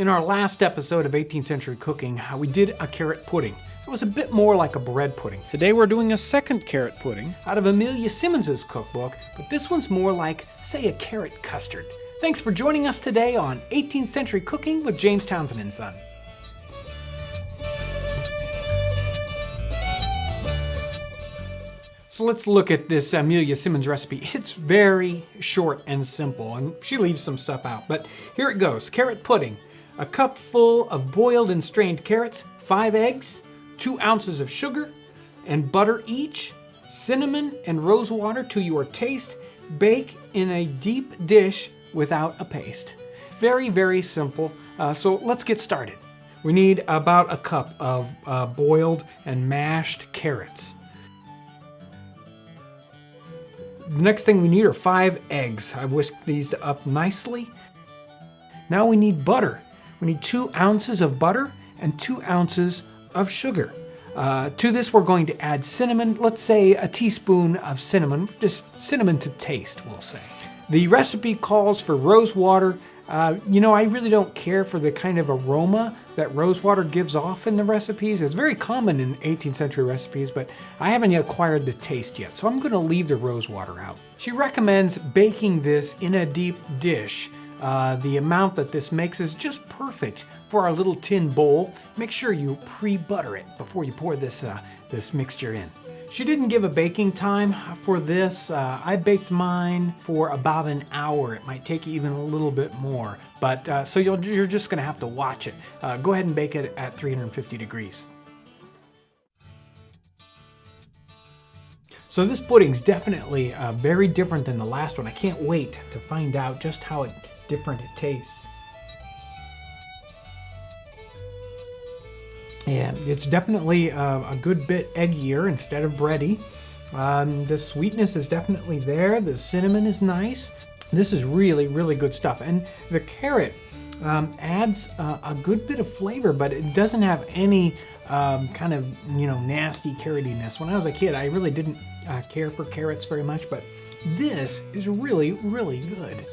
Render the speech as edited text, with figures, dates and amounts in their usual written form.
In our last episode of 18th Century Cooking, we did a carrot pudding. It was a bit more like a bread pudding. Today we're doing a second carrot pudding out of Amelia Simmons' cookbook, but this one's more like, say, a carrot custard. Thanks for joining us today on 18th Century Cooking with James Townsend and Son. So let's look at this Amelia Simmons recipe. It's very short and simple, and she leaves some stuff out, but here it goes. Carrot pudding. A cup full of boiled and strained carrots, 5 eggs, 2 ounces of sugar and butter each, cinnamon and rose water to your taste. Bake in a deep dish without a paste. Very, very simple. So let's get started. We need about a cup of boiled and mashed carrots. The next thing we need are 5 eggs. I've whisked these up nicely. Now we need butter. We need 2 ounces of butter and 2 ounces of sugar. To this we're going to add cinnamon, let's say a teaspoon of cinnamon, just cinnamon to taste, we'll say. The recipe calls for rose water. I really don't care for the kind of aroma that rose water gives off in the recipes. It's very common in 18th century recipes, but I haven't yet acquired the taste yet, so I'm going to leave the rose water out. She recommends baking this in a deep dish. The amount that this makes is just perfect for our little tin bowl. Make sure you pre-butter it before you pour this mixture in. She didn't give a baking time for this. I baked mine for about an hour. It might take even a little bit more, but so you're just gonna have to watch it. Go ahead and bake it at 350 degrees. So this pudding's definitely very different than the last one. I can't wait to find out just how different it tastes. Yeah, it's definitely a good bit eggier instead of bready. The sweetness is definitely there. The cinnamon is nice. This is really, really good stuff. And the carrot adds a good bit of flavor, but it doesn't have any kind of, nasty carrotiness. When I was a kid, I really didn't care for carrots very much, but this is really, really good.